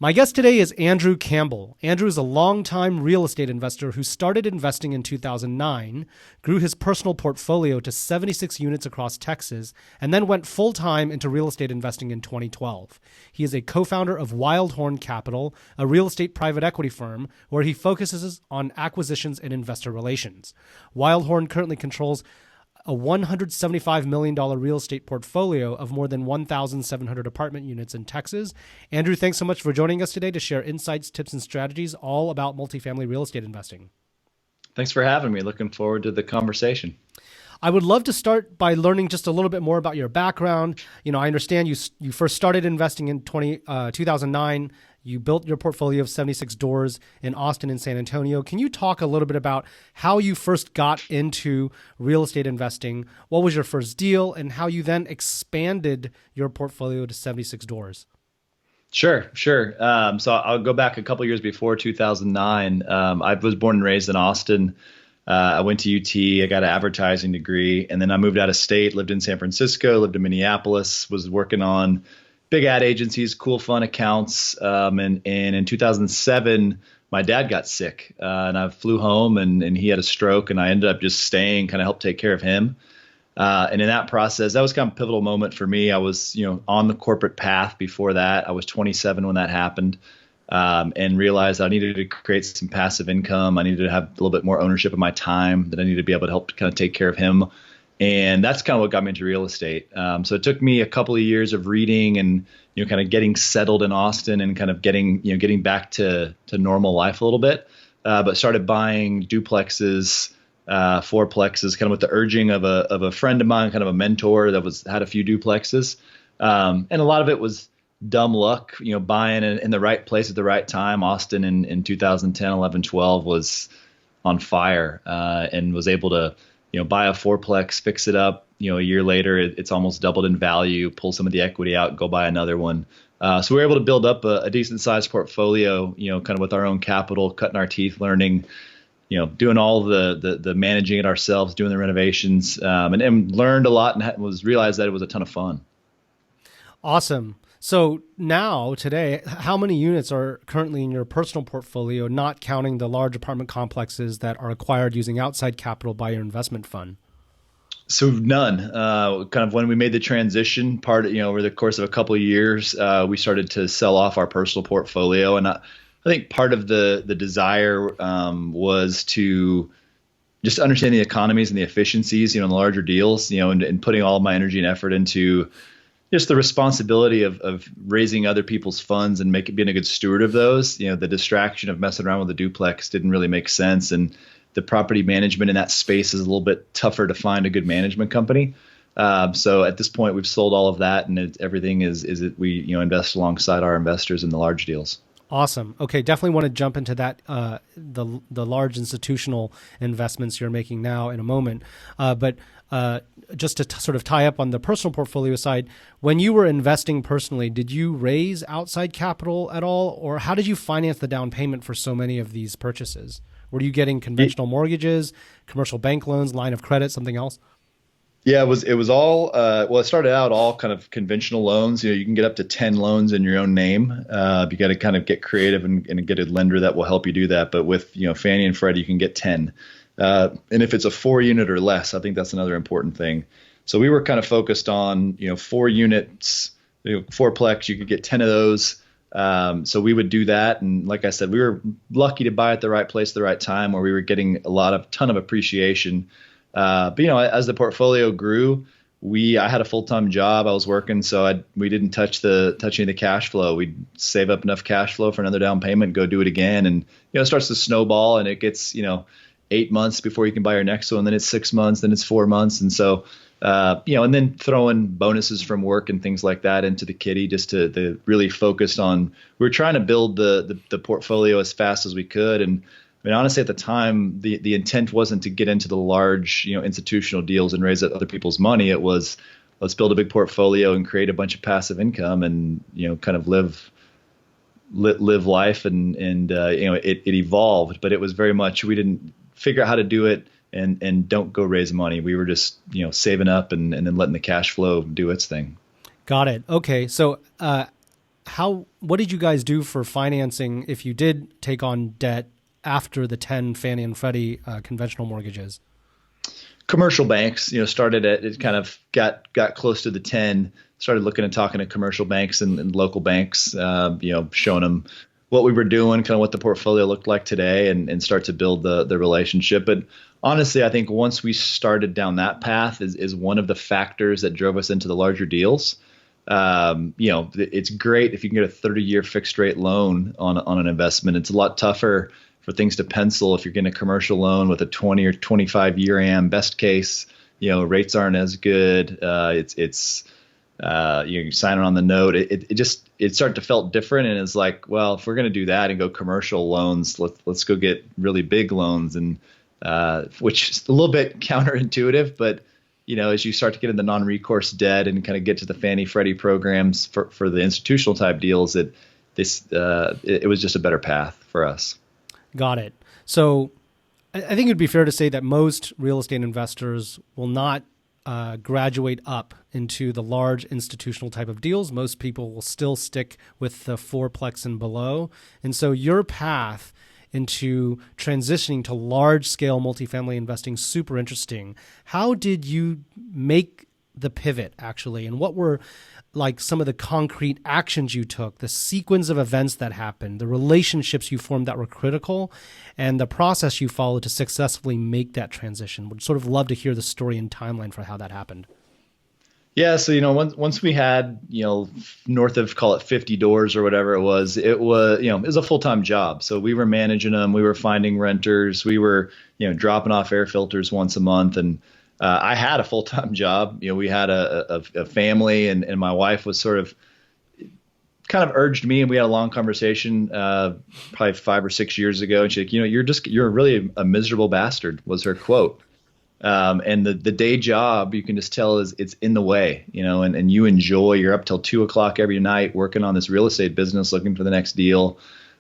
My guest today is Andrew Campbell. Andrew is a longtime real estate investor who started investing in 2009, grew his personal portfolio to 76 units across Texas, and then went full-time into real estate investing in 2012. He is a co-founder of Wildhorn Capital, a real estate private equity firm where he focuses on acquisitions and investor relations. Wildhorn currently controls a $175 million real estate portfolio of more than 1,700 apartment units in Texas. Andrew, thanks so much for joining us today to share insights, tips, and strategies all about multifamily real estate investing. Thanks for having me. Looking forward to the conversation. I would love to start by learning just a little bit more about your background. I understand you first started investing in 2009. You built your portfolio of 76 doors in Austin and San Antonio. Can you talk a little bit about how you first got into real estate investing? What was your first deal and how you then expanded your portfolio to 76 doors? Sure. So I'll go back a couple years before 2009. I was born and raised in Austin. I went to UT. I got an advertising degree, and then I moved out of state, lived in San Francisco, lived in Minneapolis, was working on big ad agencies, cool, fun accounts. And in 2007, my dad got sick and I flew home and he had a stroke and I ended up just staying, kind of help take care of him. And in that process, that was kind of a pivotal moment for me. I was, on the corporate path before that. I was 27 when that happened and realized I needed to create some passive income. I needed to have a little bit more ownership of my time, that I needed to be able to help kind of take care of him. And that's kind of what got me into real estate. So it took me a couple of years of reading and, kind of getting settled in Austin and kind of getting back to normal life a little bit. But started buying duplexes, fourplexes, kind of with the urging of a friend of mine, kind of a mentor that had a few duplexes. And a lot of it was dumb luck, buying in the right place at the right time. Austin in 2010, 11, 12 was on fire and was able to buy a fourplex, fix it up. A year later, it's almost doubled in value, pull some of the equity out, go buy another one. So we were able to build up a decent sized portfolio, kind of with our own capital, cutting our teeth, learning, doing all the managing it ourselves, doing the renovations, and learned a lot and realized that it was a ton of fun. Awesome. So now, today, how many units are currently in your personal portfolio, not counting the large apartment complexes that are acquired using outside capital by your investment fund? So none. Kind of when we made the transition over the course of a couple of years, we started to sell off our personal portfolio. And I think part of the desire was to just understand the economies and the efficiencies, in the larger deals, and putting all of my energy and effort into just the responsibility of raising other people's funds and being a good steward of those. The distraction of messing around with a duplex didn't really make sense. And the property management in that space is a little bit tougher to find a good management company. So at this point, we've sold all of that, and everything is we invest alongside our investors in the large deals. Awesome. Okay, definitely want to jump into that the large institutional investments you're making now in a moment. But just to sort of tie up on the personal portfolio side, when you were investing personally, did you raise outside capital at all, or how did you finance the down payment for so many of these purchases? Were you getting conventional mortgages, commercial bank loans, line of credit, something else? Yeah, it was all, it started out all kind of conventional loans. You can get up to 10 loans in your own name. You got to kind of get creative and get a lender that will help you do that. But with, Fannie and Freddie, you can get 10. And if it's a 4 unit or less, I think that's another important thing. So we were kind of focused on, 4 units, fourplex, you could get 10 of those. So we would do that. And like I said, we were lucky to buy at the right place at the right time where we were getting ton of appreciation. But as the portfolio grew, I had a full-time job. I was working, so we didn't touch any of the cash flow. We'd save up enough cash flow for another down payment, go do it again. And, it starts to snowball and it gets, 8 months before you can buy your next one. Then it's 6 months, then it's 4 months. And so, and then throwing bonuses from work and things like that into the kitty just to really focus on, we were trying to build the portfolio as fast as we could. And honestly, at the time, the intent wasn't to get into the large, institutional deals and raise other people's money. It was, let's build a big portfolio and create a bunch of passive income and, kind of live life. And it evolved, but it was very much, we didn't figure out how to do it and don't go raise money. We were just, saving up and then letting the cash flow do its thing. Got it. Okay. So, what did you guys do for financing if you did take on debt after the 10 Fannie and Freddie conventional mortgages? Commercial banks, started at, it kind of got close to the 10, started looking and talking to commercial banks and local banks, showing them what we were doing, kind of what the portfolio looked like today, and start to build the relationship. But honestly, I think once we started down that path is one of the factors that drove us into the larger deals. It's great if you can get a 30-year fixed rate loan on an investment. It's a lot tougher for things to pencil if you're getting a commercial loan with a 20 or 25 year AM. Best case, rates aren't as good. You sign on the note. It started to felt different, and it's like, well, if we're going to do that and go commercial loans, let's go get really big loans, and which is a little bit counterintuitive, but as you start to get into non-recourse debt and kind of get to the Fannie Freddie programs for the institutional type deals, it was just a better path for us. Got it. So I think it'd be fair to say that most real estate investors will not graduate up into the large institutional type of deals. Most people will still stick with the fourplex and below. And so your path into transitioning to large-scale multifamily investing, super interesting. How did you make the pivot, actually? And what were like some of the concrete actions you took, the sequence of events that happened, the relationships you formed that were critical, and the process you followed to successfully make that transition? Would sort of love to hear the story and timeline for how that happened. Yeah. So, once we had, north of, call it 50 doors or whatever it was it was a full-time job. So we were managing them. We were finding renters. We were, dropping off air filters once a month. And I had a full-time job. We had a family, and my wife was sort of kind of urged me, and we had a long conversation, probably 5 or 6 years ago. And she's like, you're really a miserable bastard, was her quote. And the day job, you can just tell it's in the way, and you enjoy, you're up till 2:00 every night working on this real estate business, looking for the next deal.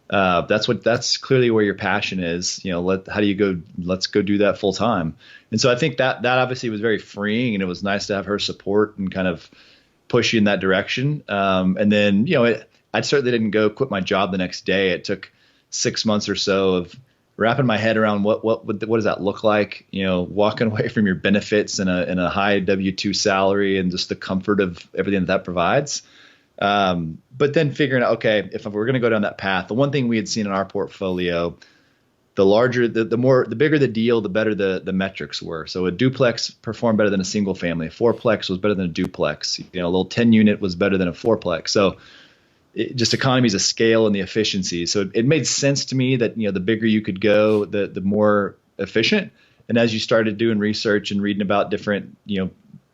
That's clearly where your passion is. Let's go do that full time. And so I think that obviously was very freeing, and it was nice to have her support and kind of push you in that direction. And then, I certainly didn't go quit my job the next day. It took 6 months or so of wrapping my head around what does that look like? Walking away from your benefits and a high W-2 salary and just the comfort of everything that provides. But then figuring out, okay, if we're going to go down that path, the one thing we had seen in our portfolio, the bigger the deal, the better the metrics were. So a duplex performed better than a single family. A fourplex was better than a duplex. A little 10 unit was better than a fourplex. So just economies of scale and the efficiency. So it made sense to me that, the bigger you could go, the more efficient. And as you started doing research and reading about different,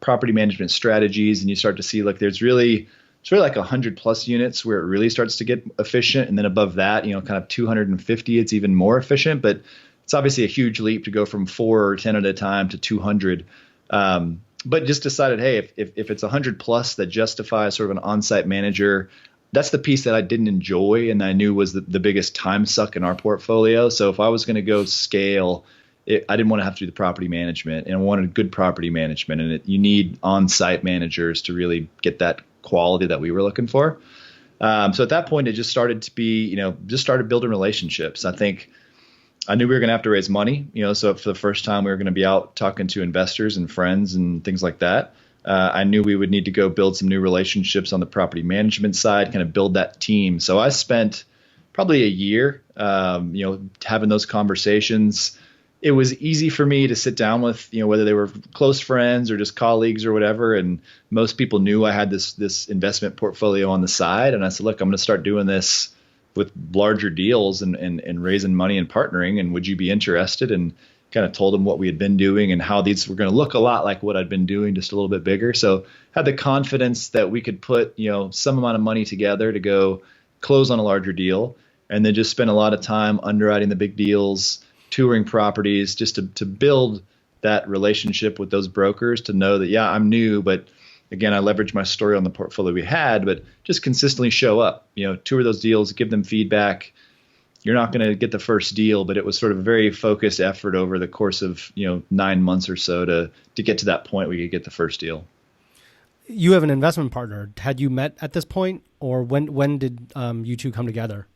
property management strategies, and you start to see, like, it's really like 100 plus units where it really starts to get efficient. And then above that, kind of 250, it's even more efficient. But it's obviously a huge leap to go from 4 or 10 at a time to 200. But just decided, hey, if it's 100 plus that justifies sort of an on-site manager, that's the piece that I didn't enjoy and I knew was the biggest time suck in our portfolio. So if I was going to go scale, I didn't want to have to do the property management, and I wanted good property management. And you need on-site managers to really get that quality that we were looking for. So at that point, it just started to be, just started building relationships. I think I knew we were going to have to raise money, so for the first time we were going to be out talking to investors and friends and things like that. I knew we would need to go build some new relationships on the property management side, kind of build that team. So I spent probably a year, having those conversations. It was easy for me to sit down with, whether they were close friends or just colleagues or whatever. And most people knew I had this investment portfolio on the side. And I said, look, I'm going to start doing this with larger deals and raising money and partnering. And would you be interested? And kind of told them what we had been doing and how these were going to look a lot like what I'd been doing, just a little bit bigger. So had the confidence that we could put, some amount of money together to go close on a larger deal, and then just spend a lot of time underwriting the big deals, touring properties, just to build that relationship with those brokers, to know that, yeah, I'm new, but again, I leveraged my story on the portfolio we had, but just consistently show up, tour those deals, give them feedback. You're not going to get the first deal, but it was sort of a very focused effort over the course of, 9 months or so to get to that point where you get the first deal. you have an investment partner. Had you met at this point, or when did you two come together?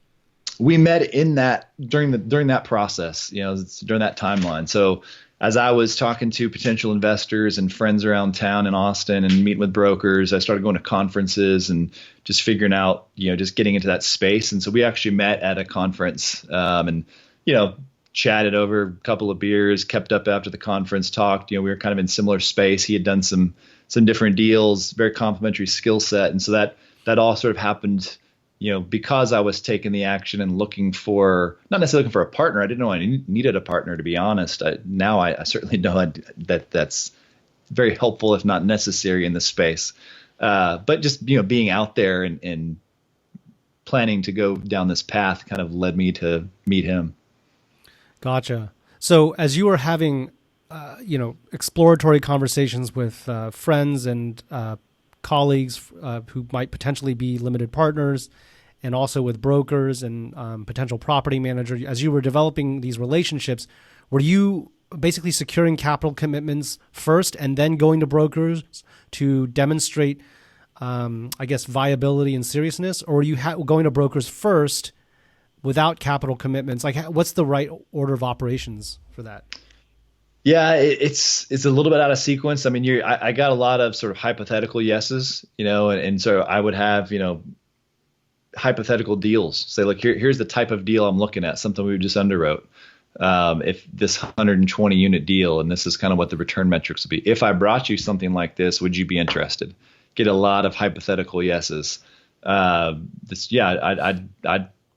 We met in that during that process, during that timeline. So as I was talking to potential investors and friends around town in Austin and meeting with brokers, I started going to conferences and just figuring out, just getting into that space. And so we actually met at a conference, and, chatted over a couple of beers, kept up after the conference, talked. We were kind of in similar space. He had done some different deals, very complementary skill set. And so that all sort of happened, because I was taking the action and looking for, not necessarily looking for a partner. I didn't know I needed a partner, to be honest. Now I certainly know that that's very helpful, if not necessary, in this space. But just, being out there and planning to go down this path kind of led me to meet him. Gotcha. So as you were having, exploratory conversations with friends and colleagues who might potentially be limited partners, and also with brokers and potential property managers, as you were developing these relationships, were you basically securing capital commitments first and then going to brokers to demonstrate, viability and seriousness? Or were you going to brokers first without capital commitments? Like, what's the right order of operations for that? Yeah, it's a little bit out of sequence. I mean, I got a lot of sort of hypothetical yeses, and so I would have, hypothetical deals. Say, look, here's the type of deal I'm looking at, something we just underwrote. If this 120 unit deal, and this is kind of what the return metrics would be. If I brought you something like this, would you be interested? Get a lot of hypothetical yeses. I'd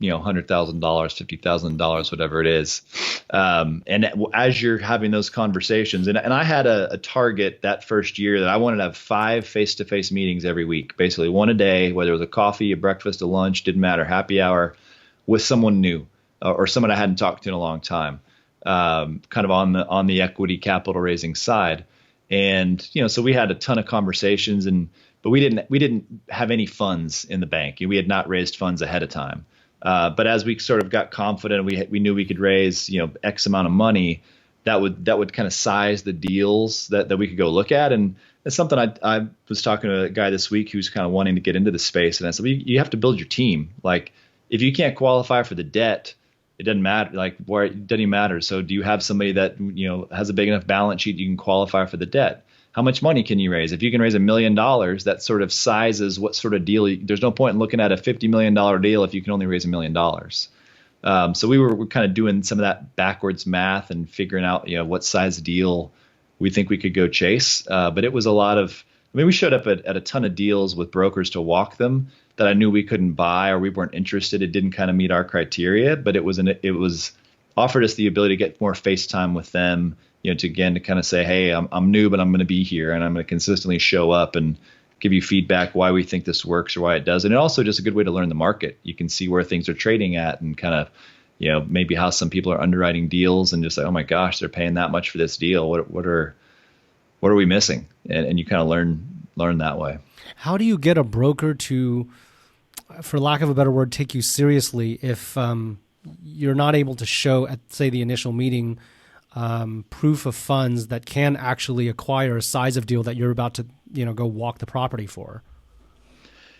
$100,000, $50,000, whatever it is. And as you're having those conversations, and I had a target that first year that I wanted to have 5 face-to-face meetings every week, basically one a day, whether it was a coffee, a breakfast, a lunch, didn't matter, happy hour, with someone new or someone I hadn't talked to in a long time, kind of on the equity capital raising side. And, so we had a ton of conversations, but we didn't have any funds in the bank. We had not raised funds ahead of time. But as we sort of got confident, we knew we could raise, X amount of money, that would kind of size the deals that we could go look at. And it's something I was talking to a guy this week who's kind of wanting to get into the space. And I said, you have to build your team. Like, if you can't qualify for the debt, it doesn't matter. Like, it doesn't even matter. So do you have somebody that, has a big enough balance sheet you can qualify for the debt? How much money can you raise? If you can raise $1 million, that sort of sizes what sort of deal. There's no point in looking at a $50 million deal if you can only raise $1 million. So we're kind of doing some of that backwards math and figuring out, what size deal we think we could go chase. But it was a lot of, we showed up at a ton of deals with brokers to walk them that I knew we couldn't buy or we weren't interested. It didn't kind of meet our criteria, but it was offered us the ability to get more face time with them, to kind of say, hey, I'm new, but I'm going to be here and I'm going to consistently show up and give you feedback why we think this works or why it doesn't. And also just a good way to learn the market. You can see where things are trading at and kind of, maybe how some people are underwriting deals and just like, oh my gosh, they're paying that much for this deal. What are we missing? And you kind of learn that way. How do you get a broker to, for lack of a better word, take you seriously if you're not able to show at, say, the initial meeting, proof of funds that can actually acquire a size of deal that you're about to, go walk the property for?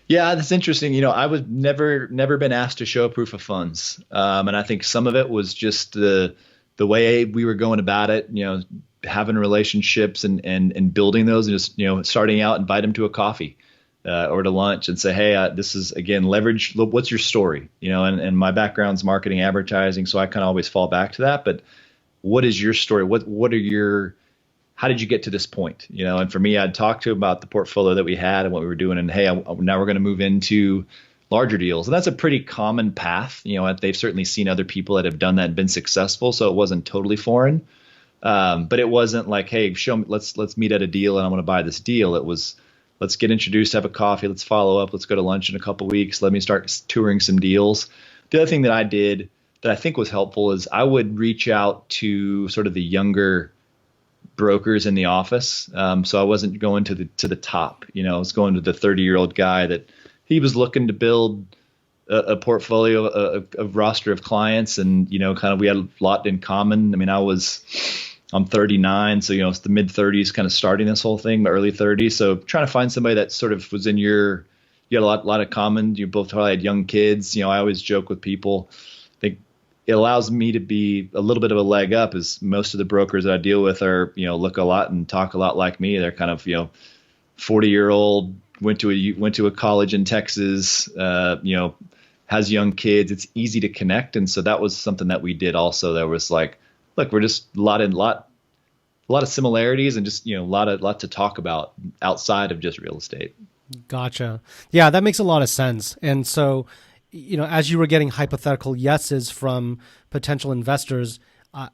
Yeah, that's interesting. I was never been asked to show proof of funds. And I think some of it was just the way we were going about it, having relationships and building those and just, starting out, invite them to a coffee or to lunch and say, hey, this is, again, leverage. What's your story? And my background's marketing, advertising. So I kind of always fall back to that. But what is your story? How did you get to this point? And for me, I'd talk to about the portfolio that we had and what we were doing. And hey, now we're going to move into larger deals. And that's a pretty common path. They've certainly seen other people that have done that and been successful. So it wasn't totally foreign. But it wasn't like, hey, show me, let's meet at a deal and I want to buy this deal. It was, let's get introduced, have a coffee, let's follow up, let's go to lunch in a couple of weeks. Let me start touring some deals. The other thing that I did that I think was helpful is I would reach out to sort of the younger brokers in the office. So I wasn't going to the top, I was going to the 30-year-old guy that he was looking to build a portfolio, a roster of clients, and kind of we had a lot in common. I mean, I was I'm 39, so it's the mid 30s, kind of starting this whole thing, my early 30s. So trying to find somebody that sort of was you had a lot of common. You both probably had young kids. I always joke with people. I think it allows me to be a little bit of a leg up, as most of the brokers that I deal with are, look a lot and talk a lot like me. They're kind of, 40-year-old, went to a college in Texas, has young kids. It's easy to connect. And so that was something that we did also. There was like, look, we're just a lot of similarities, and just, a lot to talk about outside of just real estate. Gotcha. Yeah, that makes a lot of sense. And so, as you were getting hypothetical yeses from potential investors,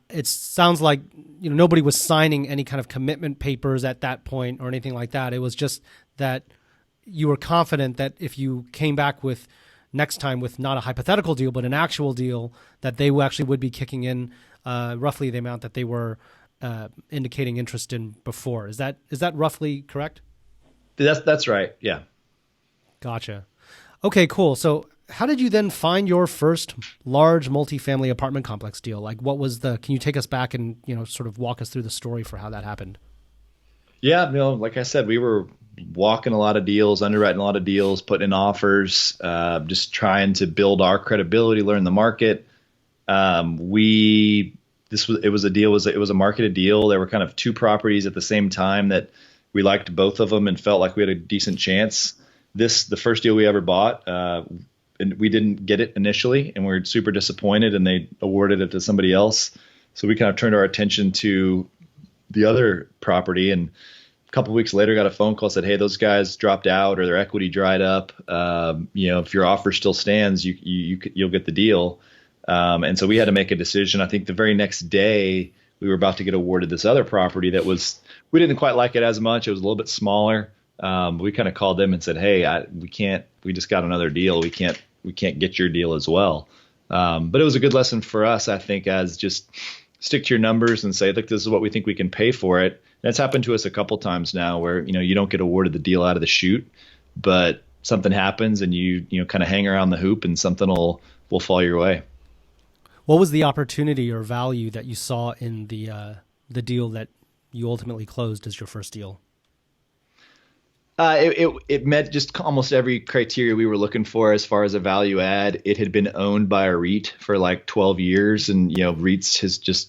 it sounds like nobody was signing any kind of commitment papers at that point or anything like that. It was just that you were confident that if you came back with next time with not a hypothetical deal but an actual deal, that they actually would be kicking in roughly the amount that they were indicating interest in before. Is that roughly correct? That's right. Yeah. Gotcha. Okay, cool. So how did you then find your first large multifamily apartment complex deal? Like, can you take us back and, sort of walk us through the story for how that happened? Yeah. Like I said, we were walking a lot of deals, underwriting a lot of deals, putting in offers, just trying to build our credibility, learn the market. It was a marketed deal. There were kind of two properties at the same time that we liked both of them and felt like we had a decent chance. The first deal we ever bought, and we didn't get it initially, and we were super disappointed, and they awarded it to somebody else. So we kind of turned our attention to the other property, and a couple of weeks later got a phone call, said, hey, those guys dropped out or their equity dried up. If your offer still stands, you'll get the deal. And so we had to make a decision. I think the very next day we were about to get awarded this other property we didn't quite like it as much. It was a little bit smaller. We kind of called them and said, hey, we just got another deal. We can't get your deal as well. But it was a good lesson for us, I think, as just stick to your numbers and say, look, this is what we think we can pay for it. And it's happened to us a couple times now where, you don't get awarded the deal out of the chute, but something happens and you kind of hang around the hoop and something will fall your way. What was the opportunity or value that you saw in the deal that you ultimately closed as your first deal? It met just almost every criteria we were looking for as far as a value add. It had been owned by a REIT for like 12 years, and REITs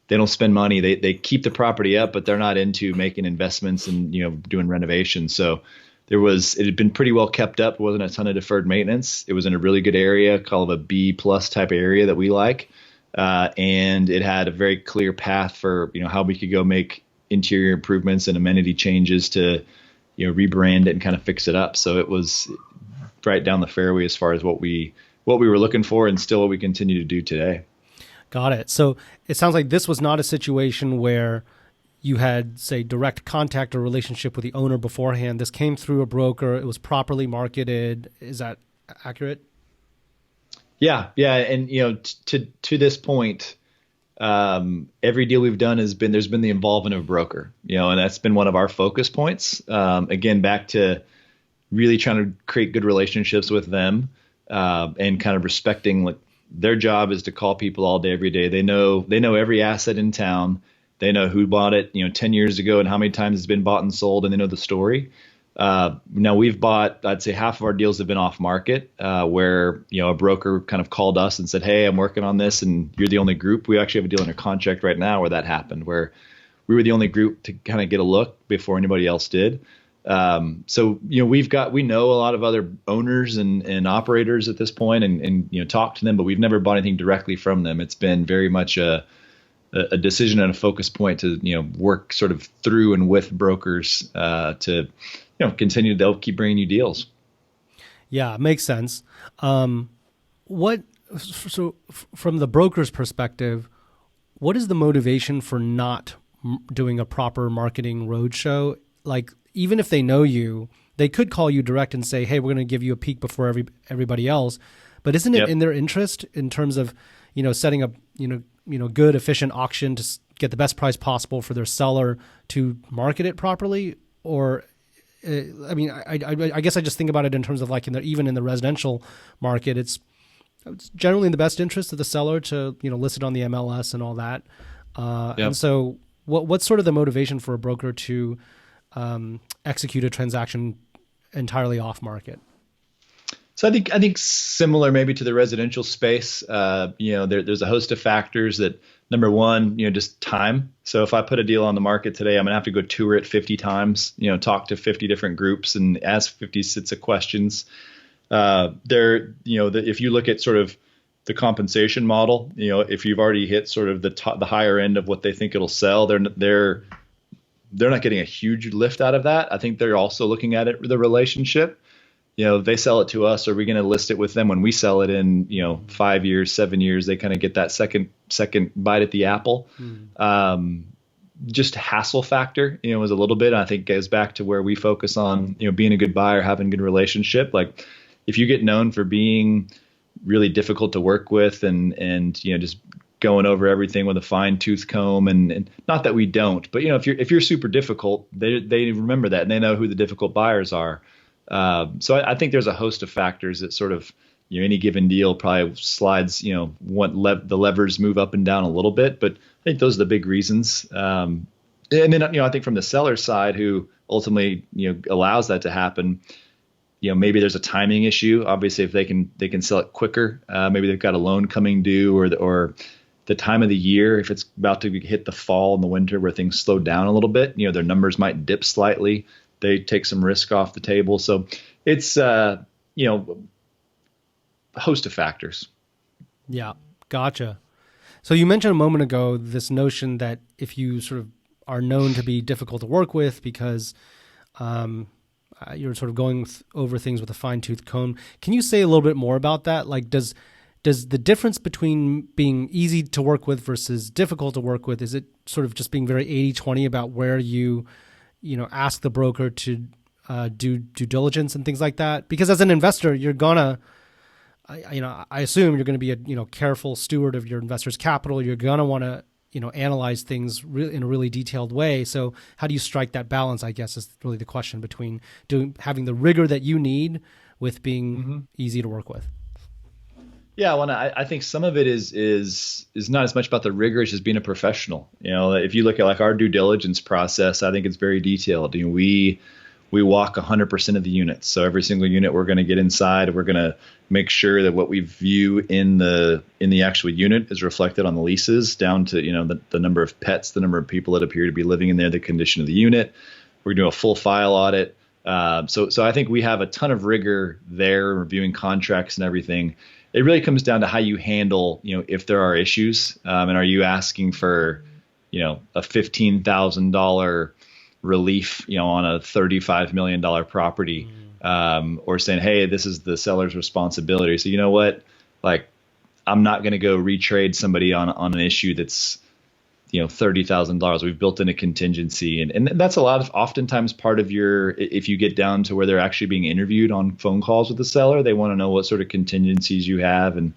they don't spend money. They keep the property up, but they're not into making investments and doing renovations. So it had been pretty well kept up. There wasn't a ton of deferred maintenance. It was in a really good area, called a B+ type area that we like, and it had a very clear path for how we could go make interior improvements and amenity changes to rebrand it and kind of fix it up. So it was right down the fairway as far as what we were looking for, and still what we continue to do today. Got it. So it sounds like this was not a situation where you had, say, direct contact or relationship with the owner beforehand. This came through a broker. It was properly marketed. Is that accurate? Yeah. And to this point, every deal we've done there's been the involvement of a broker, and that's been one of our focus points. Again, back to really trying to create good relationships with them, and kind of respecting, like, their job is to call people all day, every day. They know every asset in town. They know who bought it, 10 years ago and how many times it's been bought and sold, and they know the story. Now we've bought, I'd say half of our deals have been off market, where, a broker kind of called us and said, hey, I'm working on this, and you're the only group. We actually have a deal under contract right now where that happened, where we were the only group to kind of get a look before anybody else did. So, we know a lot of other owners and operators at this point, and talk to them, but we've never bought anything directly from them. It's been very much a decision and a focus point to, work sort of through and with brokers, to, continue. They'll keep bringing you deals. Yeah, makes sense. So from the broker's perspective, what is the motivation for not doing a proper marketing roadshow? Like, even if they know you, they could call you direct and say, hey, we're going to give you a peek before everybody else. But isn't it in their interest in terms of, setting up, good, efficient auction to get the best price possible for their seller to market it properly? Or, I guess I just think about it in terms of, like, even in the residential market, it's generally in the best interest of the seller to, list it on the MLS and all that. And so What's sort of the motivation for a broker to execute a transaction entirely off market? So I think similar maybe to the residential space. There's a host of factors that, number one, just time. So if I put a deal on the market today, I'm gonna have to go tour it 50 times, talk to 50 different groups and ask 50 sets of questions. If you look at sort of the compensation model, if you've already hit sort of the higher end of what they think it'll sell, they're not getting a huge lift out of that. I think they're also looking at it, the relationship. If they sell it to us, are we going to list it with them when we sell it in, 5 years, 7 years? They kind of get that second bite at the apple. Just hassle factor, was a little bit, I think goes back to where we focus on, being a good buyer, having a good relationship. Like if you get known for being really difficult to work with and just going over everything with a fine tooth comb and not that we don't, but if you're super difficult, they remember that and they know who the difficult buyers are. So I think there's a host of factors that sort of, any given deal probably slides, the levers move up and down a little bit, but I think those are the big reasons. And then, I think from the seller side, who ultimately, allows that to happen, maybe there's a timing issue. Obviously, if they can sell it quicker, maybe they've got a loan coming due or the time of the year, if it's about to hit the fall and the winter where things slow down a little bit, their numbers might dip slightly. They take some risk off the table. So it's, a host of factors. Yeah. Gotcha. So you mentioned a moment ago this notion that if you sort of are known to be difficult to work with because you're sort of going over things with a fine tooth comb, can you say a little bit more about that? Like, does the difference between being easy to work with versus difficult to work with, is it sort of just being very 80-20 about where you ask the broker to do due diligence and things like that? Because as an investor, you're gonna, I assume you're going to be a careful steward of your investors' capital. You're gonna want to analyze things in a really detailed way. So how do you strike that balance? I guess is really the question between having the rigor that you need with being easy to work with. Yeah, well, I think some of it is not as much about the rigor as just being a professional. If you look at like our due diligence process, I think it's very detailed. We walk 100% of the units. So every single unit we're going to get inside, we're going to make sure that what we view in the actual unit is reflected on the leases, down to the number of pets, the number of people that appear to be living in there, the condition of the unit. We're doing a full file audit. So I think we have a ton of rigor there, reviewing contracts and everything. It really comes down to how you handle, if there are issues, and are you asking for, a $15,000 relief, on a $35 million property, or saying, hey, this is the seller's responsibility. So you know what, like, I'm not going to go retrade somebody on an issue that's, $30,000. We've built in a contingency, and that's oftentimes part of if you get down to where they're actually being interviewed on phone calls with the seller, they want to know what sort of contingencies you have. And,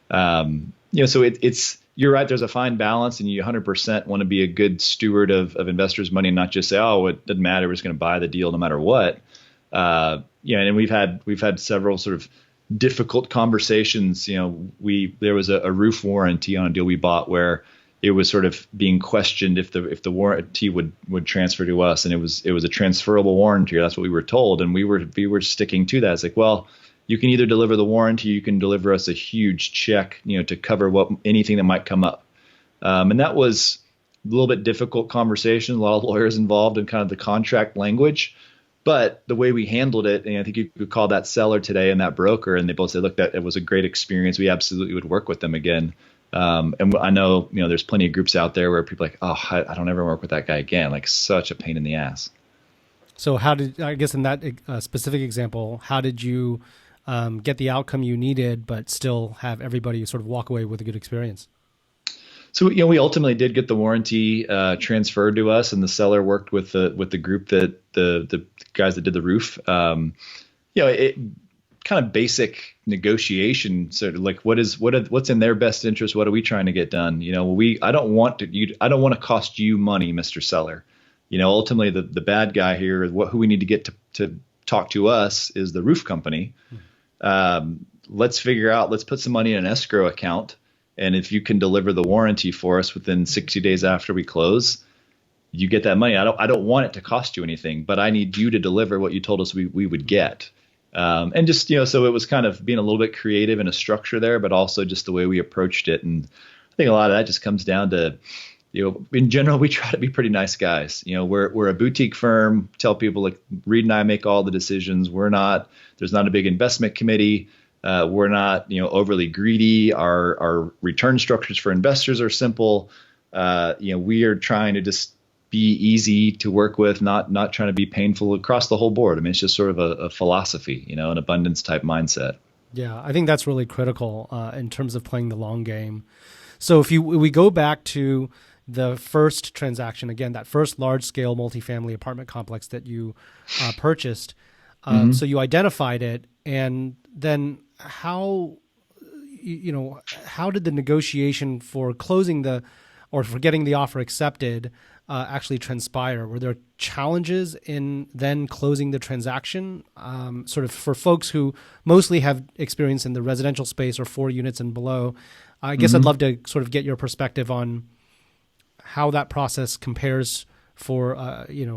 so it's, you're right. There's a fine balance, and you 100% want to be a good steward of investors' money and not just say, oh, it doesn't matter, we're just going to buy the deal no matter what. And we've had several sort of difficult conversations. There was a roof warranty on a deal we bought where it was sort of being questioned if the warranty would transfer to us, and it was a transferable warranty. That's what we were told, and we were sticking to that. It's like, well, you can either deliver the warranty, you can deliver us a huge check, to cover anything that might come up. And that was a little bit difficult conversation. A lot of lawyers involved in kind of the contract language, but the way we handled it, and I think you could call that seller today and that broker, and they both said, look, that it was a great experience. We absolutely would work with them again. And I know, there's plenty of groups out there where people are like, oh, I don't ever work with that guy again. Like, such a pain in the ass. So I guess in that specific example, how did you get the outcome you needed, but still have everybody sort of walk away with a good experience? So, we ultimately did get the warranty transferred to us, and the seller worked with the group that the guys that did the roof. It kind of basic negotiation, sort of like what's in their best interest. What are we trying to get done? I don't want to cost you money, Mr. Seller. Ultimately the bad guy here, who we need to get to talk to us is the roof company. Let's put some money in an escrow account. And if you can deliver the warranty for us within 60 days after we close, you get that money. I don't want it to cost you anything, but I need you to deliver what you told us we would get. And just, so it was kind of being a little bit creative in a structure there, but also just the way we approached it. And I think a lot of that just comes down to, in general, we try to be pretty nice guys. We're a boutique firm. Tell people, like, Reed and I make all the decisions. There's not a big investment committee. We're not, overly greedy. Our return structures for investors are simple. We are trying to just be easy to work with, not trying to be painful across the whole board. I mean, it's just sort of a philosophy, an abundance type mindset. Yeah, I think that's really critical in terms of playing the long game. So if we go back to the first transaction, again, that first large-scale multifamily apartment complex that you purchased, so you identified it, and then how did the negotiation for closing or for getting the offer accepted actually transpire? Were there challenges in then closing the transaction? Sort of for folks who mostly have experience in the residential space or 4 units and below, I guess I'd love to sort of get your perspective on how that process compares for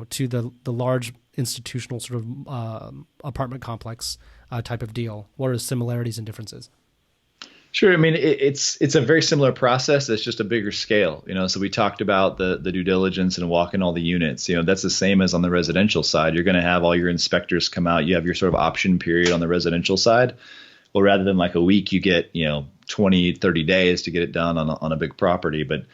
to the large institutional sort of apartment complex type of deal. What are the similarities and differences? Sure. I mean, it's a very similar process. It's just a bigger scale. So we talked about the due diligence and walking all the units. That's the same as on the residential side. You're going to have all your inspectors come out. You have your sort of option period on the residential side. Well, rather than like a week, you get 20, 30 days to get it done on a big property. But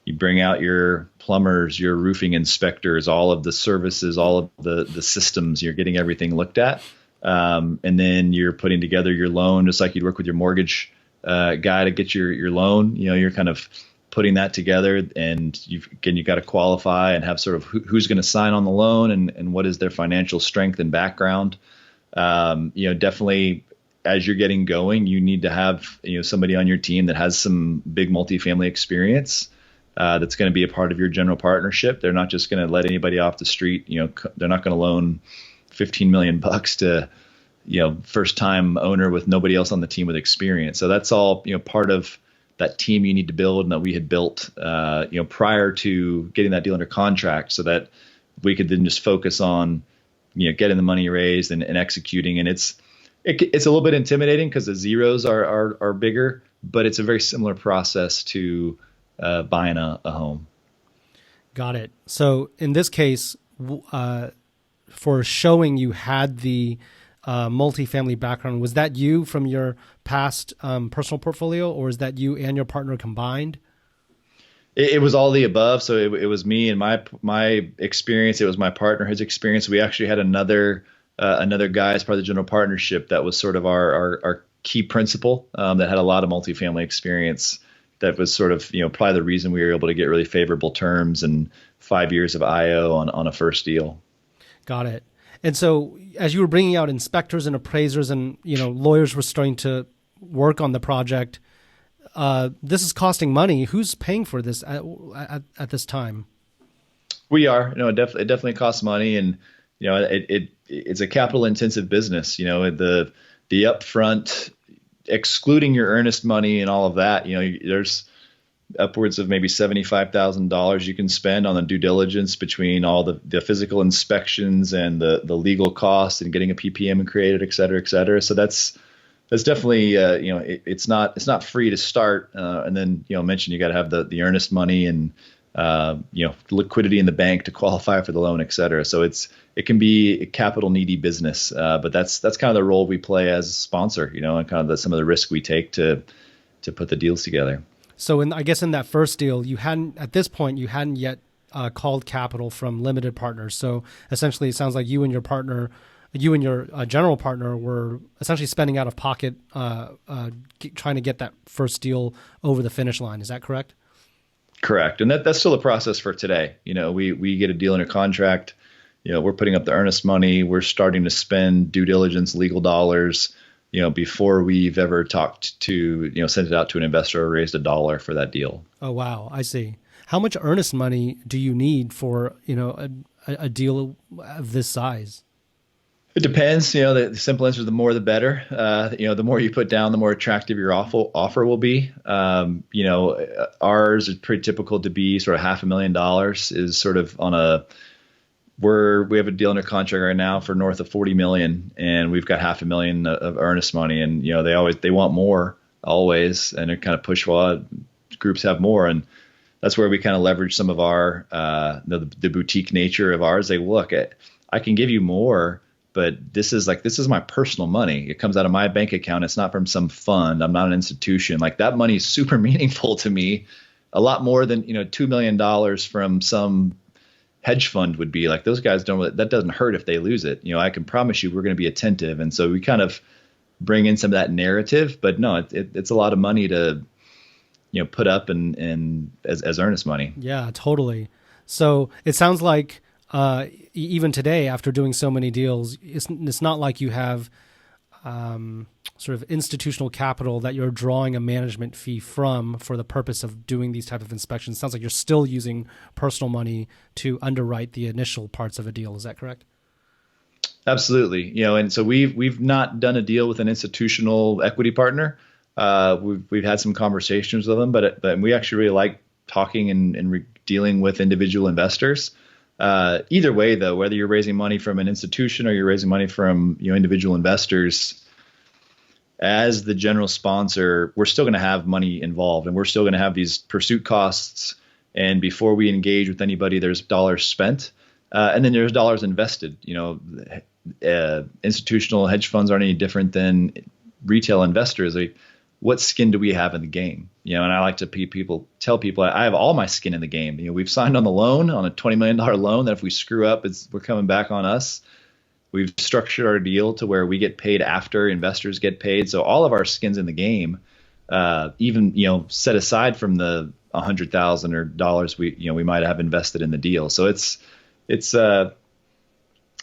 you bring out your plumbers, your roofing inspectors, all of the services, all of the systems. You're getting everything looked at, and then you're putting together your loan, just like you'd work with your mortgage guy to get your loan. You're kind of putting that together, and you've got to qualify and have sort of who's going to sign on the loan and what is their financial strength and background. Definitely as you're getting going, you need to have somebody on your team that has some big multifamily experience. That's going to be a part of your general partnership. They're not just going to let anybody off the street. They're not going to loan $15 million to first time owner with nobody else on the team with experience. So that's all, part of that team you need to build, and that we had built, prior to getting that deal under contract, so that we could then just focus on, getting the money raised and executing. And it's a little bit intimidating because the zeros are bigger, but it's a very similar process to buying a home. Got it. So in this case, for showing you had the multifamily background, was that you from your past personal portfolio, or is that you and your partner combined? It was all the above. So it was me and my experience. It was my partner, his experience. We actually had another guy as part of the general partnership that was sort of our key principal that had a lot of multifamily experience. That was sort of probably the reason we were able to get really favorable terms and 5 years of IO on a first deal. Got it. And so as you were bringing out inspectors and appraisers and, lawyers were starting to work on the project, this is costing money. Who's paying for this at this time? We are. It definitely costs money, and it's a capital intensive business. The upfront, excluding your earnest money and all of that, there's upwards of maybe $75,000 you can spend on the due diligence between all the physical inspections and the legal costs and getting a PPM created, et cetera, et cetera. So that's definitely, it's not free to start. And then, mention you got to have the earnest money and, liquidity in the bank to qualify for the loan, et cetera. So it can be a capital needy business. But that's kind of the role we play as a sponsor, and kind of some of the risk we take to put the deals together. So I guess in that first deal, you hadn't yet called capital from limited partners. So essentially it sounds like you and your general partner were essentially spending out of pocket, trying to get that first deal over the finish line. Is that correct? Correct. And that's still the process for today. We get a deal under contract, we're putting up the earnest money. We're starting to spend due diligence, legal dollars, before we've ever talked to, sent it out to an investor or raised $1 for that deal. Oh, wow. I see. How much earnest money do you need for, a deal of this size? It depends. The simple answer is the more the better. The more you put down, the more attractive your offer will be. Ours is pretty typical to be sort of $500,000 is sort of on a. We have a deal under contract right now for north of 40 million, and we've got $500,000 of earnest money, and they want more always, and it kind of push while groups have more, and that's where we kind of leverage some of our the boutique nature of ours. They look at, I can give you more, but this is my personal money. It comes out of my bank account. It's not from some fund. I'm not an institution. Like, that money is super meaningful to me, a lot more than $2 million from some hedge fund would be. Like, those guys that doesn't hurt if they lose it. I can promise you we're going to be attentive. And so we kind of bring in some of that narrative, but no, it's a lot of money to, put up and as earnest money. Yeah, totally. So it sounds like even today, after doing so many deals, it's not like you have sort of institutional capital that you're drawing a management fee from for the purpose of doing these type of inspections. It sounds like you're still using personal money to underwrite the initial parts of a deal. Is that correct? Absolutely. And so we've not done a deal with an institutional equity partner. We've had some conversations with them, but we actually really like talking and dealing with individual investors. Either way, though, whether you're raising money from an institution or you're raising money from individual investors, as the general sponsor, we're still going to have money involved, and we're still going to have these pursuit costs. And before we engage with anybody, there's dollars spent, and then there's dollars invested. Institutional hedge funds aren't any different than retail investors. What skin do we have in the game? And I like to tell people I have all my skin in the game. We've signed on the loan, on a $20 million loan, that if we screw up, we're coming back on us. We've structured our deal to where we get paid after investors get paid. So all of our skin's in the game, even, set aside from the $100,000 or dollars we might have invested in the deal. So it's I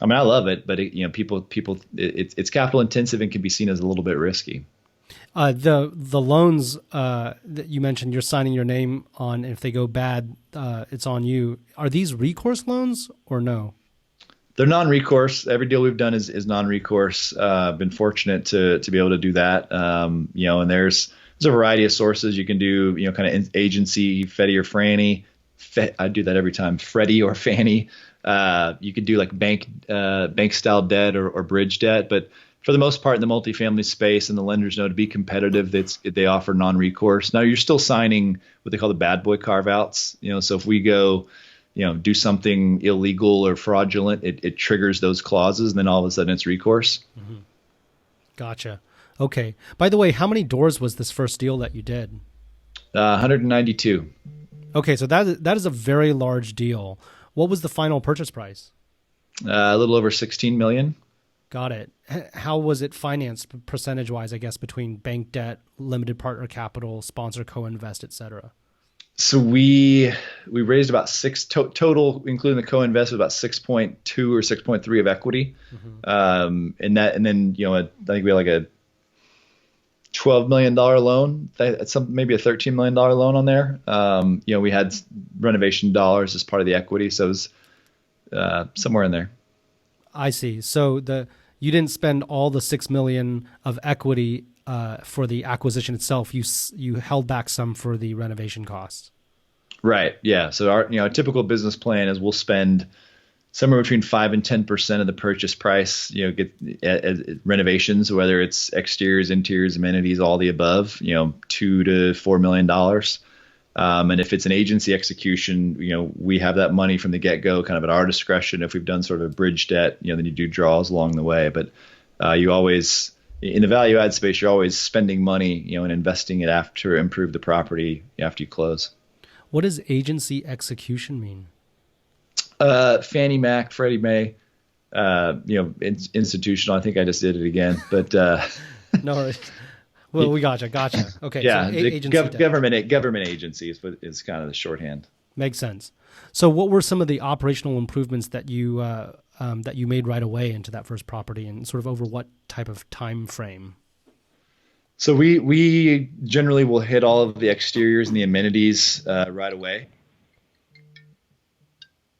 love it, but it's capital intensive and can be seen as a little bit risky. The loans that you mentioned, you're signing your name on. If they go bad, it's on you. Are these recourse loans or no? They're non-recourse. Every deal we've done is non-recourse. Been fortunate to be able to do that. And there's a variety of sources you can do. Kind of agency, Freddie or Fannie. I do that every time, Freddie or Fannie. You could do like bank style debt or bridge debt, but for the most part in the multifamily space, and the lenders know to be competitive, they offer non-recourse. Now you're still signing what they call the bad boy carve-outs. So if we go, do something illegal or fraudulent, it triggers those clauses, and then all of a sudden it's recourse. Mm-hmm. Gotcha. Okay. By the way, how many doors was this first deal that you did? 192. Okay, so that is a very large deal. What was the final purchase price? A little over 16 million. Got it. How was it financed percentage-wise, I guess, between bank debt, limited partner capital, sponsor co-invest, et cetera? So we raised about total, including the co-invest, about 6.2 or 6.3 of equity. Mm-hmm. And then, I think we had like a $12 million loan, maybe a $13 million loan on there. We had renovation dollars as part of the equity. So it was somewhere in there. I see. So you didn't spend all the $6 million of equity for the acquisition itself. You held back some for the renovation costs. Right. Yeah. So our typical business plan is we'll spend somewhere between 5 and 10% of the purchase price. Get renovations, whether it's exteriors, interiors, amenities, all the above. $2 to $4 million. And if it's an agency execution, we have that money from the get-go, kind of at our discretion. If we've done sort of a bridge debt, then you do draws along the way. But you always, in the value add space, you're always spending money, and investing it after improve the property after you close. What does agency execution mean? Fannie Mac, Freddie Mae, institutional. I think I just did it again, but no. Well, we gotcha. Okay. Yeah, so government agency is kind of the shorthand. Makes sense. So, what were some of the operational improvements that you made right away into that first property, and sort of over what type of time frame? So we generally will hit all of the exteriors and the amenities right away.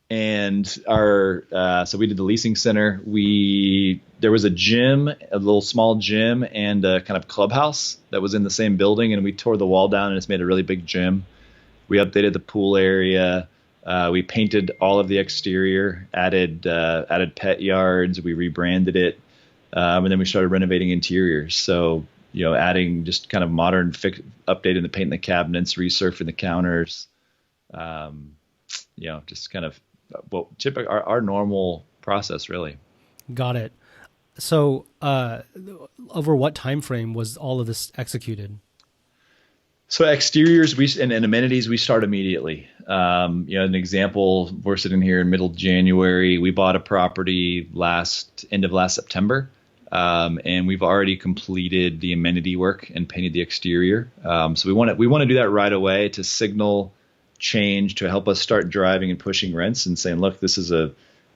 And so we did the leasing center. There was a gym, a little small gym, and a kind of clubhouse that was in the same building, and we tore the wall down and it's made a really big gym. We updated the pool area. We painted all of the exterior, added pet yards. We rebranded it, and then we started renovating interiors. So adding just kind of modern, updating the paint in the cabinets, resurfacing the counters. Just kind of typical our normal process, really. Got it. So, over what time frame was all of this executed? So exteriors and amenities we start immediately. An example: we're sitting here in middle January. We bought a property end of last September, and we've already completed the amenity work and painted the exterior. So we want to do that right away to signal change, to help us start driving and pushing rents and saying, look,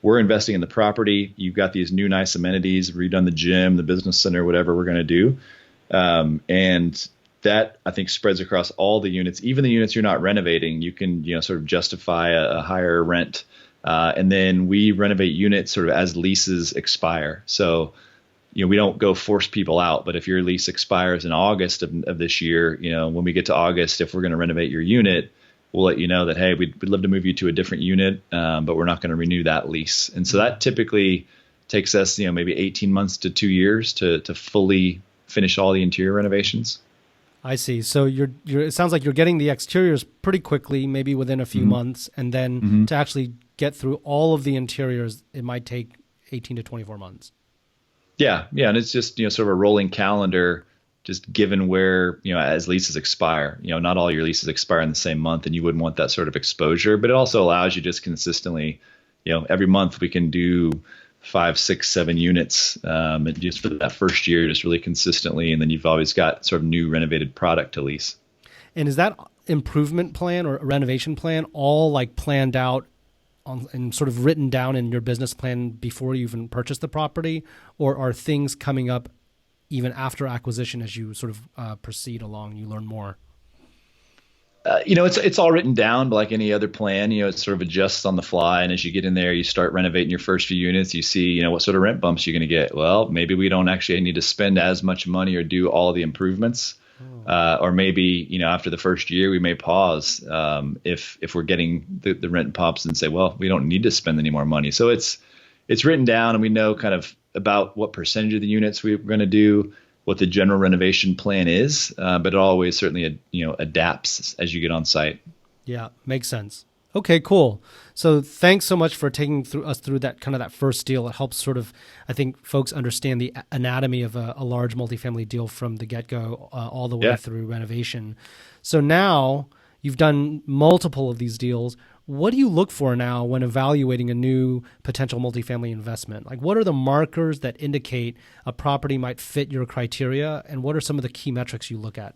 we're investing in the property. You've got these new nice amenities, redone the gym, the business center, whatever we're going to do. And that, I think, spreads across all the units, even the units you're not renovating. You can, sort of justify a higher rent. And then we renovate units sort of as leases expire. So, we don't go force people out, but if your lease expires in August of this year, when we get to August, if we're going to renovate your unit, we'll let you know that, hey, we'd love to move you to a different unit, but we're not going to renew that lease. And so that typically takes us, maybe 18 months to 2 years to fully finish all the interior renovations. I see. So it sounds like you're getting the exteriors pretty quickly, maybe within a few months, and then to actually get through all of the interiors, it might take 18 to 24 months. Yeah. And it's just, sort of a rolling calendar, just given where, as leases expire, not all your leases expire in the same month, and you wouldn't want that sort of exposure, but it also allows you just consistently, every month we can do 5, 6, 7 units, and just for that first year, just really consistently. And then you've always got sort of new renovated product to lease. And is that improvement plan or renovation plan all like planned out and sort of written down in your business plan before you even purchase the property, or are things coming up even after acquisition as you sort of proceed along, you learn more? It's all written down, but like any other plan, it sort of adjusts on the fly. And as you get in there, you start renovating your first few units, you see, what sort of rent bumps you're going to get. Well, maybe we don't actually need to spend as much money or do all the improvements. Or maybe, after the first year, we may pause if we're getting the rent pops and say, well, we don't need to spend any more money. So it's written down, and we know kind of about what percentage of the units we're going to do, what the general renovation plan is, but it always certainly adapts as you get on site. Yeah, makes sense. Okay, cool. So thanks so much for taking us through that first deal. It helps sort of, I think, folks understand the anatomy of a large multifamily deal from the get-go all the way through renovation. So now you've done multiple of these deals. What do you look for now when evaluating a new potential multifamily investment? Like, what are the markers that indicate a property might fit your criteria, and what are some of the key metrics you look at?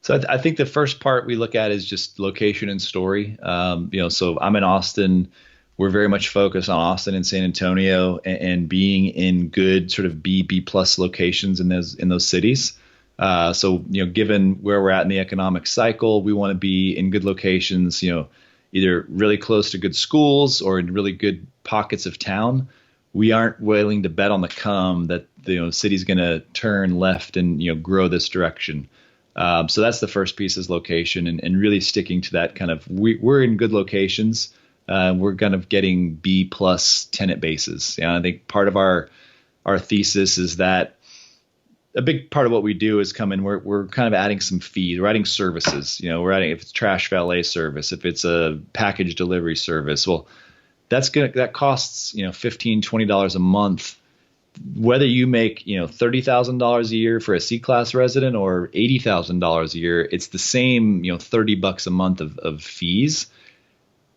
So I think the first part we look at is just location and story. So I'm in Austin. We're very much focused on Austin and San Antonio and being in good sort of B plus locations in those cities. So given where we're at in the economic cycle, we want to be in good locations, either really close to good schools or in really good pockets of town. We aren't willing to bet on the come that the city's going to turn left and grow this direction. So that's the first piece, is location, and really sticking to that kind of, we're in good locations. We're kind of getting B plus tenant bases. I think part of our thesis is that a big part of what we do is come in, we're kind of adding some fees, we're adding services. We're adding, if it's trash valet service, if it's a package delivery service, well, that costs, $15, $20 a month. Whether you make, $30,000 a year for a C-class resident or $80,000 a year, it's the same, $30 a month of fees.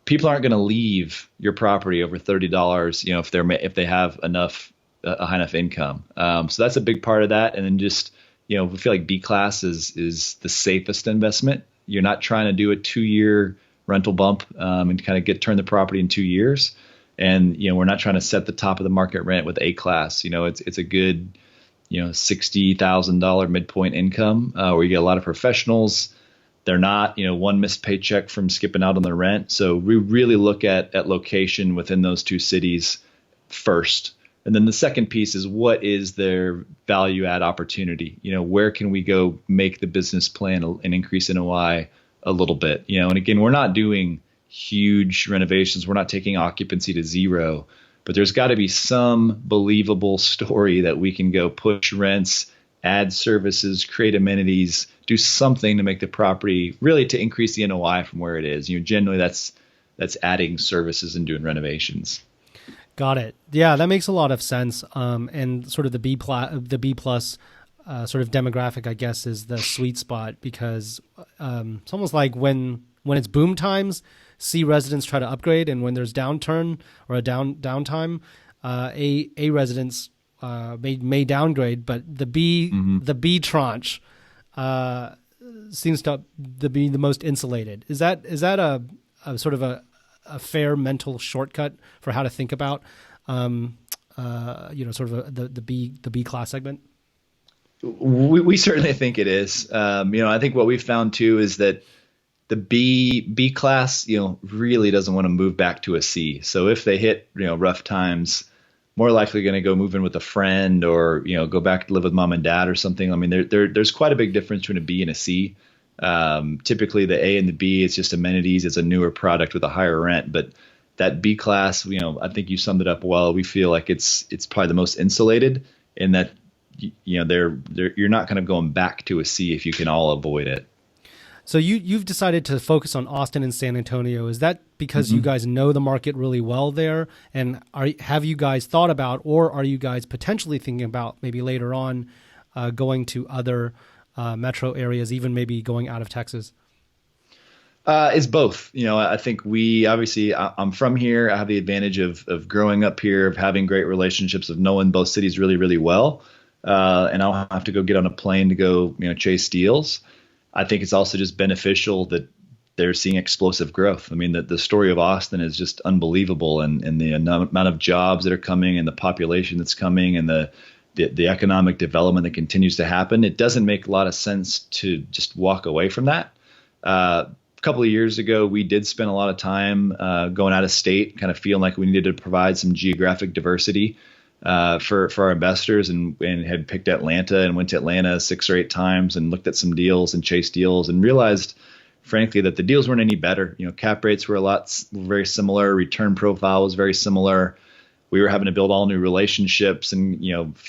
People aren't going to leave your property over $30, if they have a high enough income. So that's a big part of that. And then just, we feel like B-class is the safest investment. You're not trying to do a 2-year rental bump and kind of turn the property in 2 years. And, we're not trying to set the top of the market rent with A-class. It's a good, $60,000 midpoint income where you get a lot of professionals. They're not, one missed paycheck from skipping out on the rent. So we really look at location within those two cities first. And then the second piece is, what is their value add opportunity? Where can we go make the business plan and increase NOI a little bit? And again, we're not doing huge renovations. We're not taking occupancy to zero, but there's got to be some believable story that we can go push rents, add services, create amenities, do something to make the property really to increase the NOI from where it is. Generally that's adding services and doing renovations. Got it. Yeah, that makes a lot of sense. And sort of the B plus sort of demographic, I guess, is the sweet spot, because it's almost like when it's boom times, C residents try to upgrade, and when there's downturn or a downtime, A residents may downgrade, but the B tranche seems to be the most insulated. Is that a sort of a fair mental shortcut for how to think about sort of the B class segment? We certainly think it is. I think what we found too is that the B class, really doesn't want to move back to a C. So if they hit, rough times, more likely going to go move in with a friend or, go back to live with mom and dad or something. I mean, there's quite a big difference between a B and a C. Typically the A and the B, it's just amenities. It's a newer product with a higher rent, but that B class, I think you summed it up well. We feel like it's probably the most insulated in that, you're not kind of going back to a C if you can all avoid it. So you've decided to focus on Austin and San Antonio. Is that because you guys know the market really well there? And have you guys thought about, or are you guys potentially thinking about maybe later on going to other metro areas, even maybe going out of Texas? It's both. I think I'm from here. I have the advantage of growing up here, of having great relationships, of knowing both cities really, really well. And I don't have to go get on a plane to go, chase deals. I think it's also just beneficial that they're seeing explosive growth. I mean, the story of Austin is just unbelievable, and the amount of jobs that are coming and the population that's coming and the economic development that continues to happen. It doesn't make a lot of sense to just walk away from that. A couple of years ago, we did spend a lot of time going out of state, kind of feeling like we needed to provide some geographic diversity for our investors, and had picked Atlanta and went to Atlanta 6 or 8 times and looked at some deals and chased deals and realized, frankly, that the deals weren't any better. Cap rates were very similar. Return profile was very similar. We were having to build all new relationships and,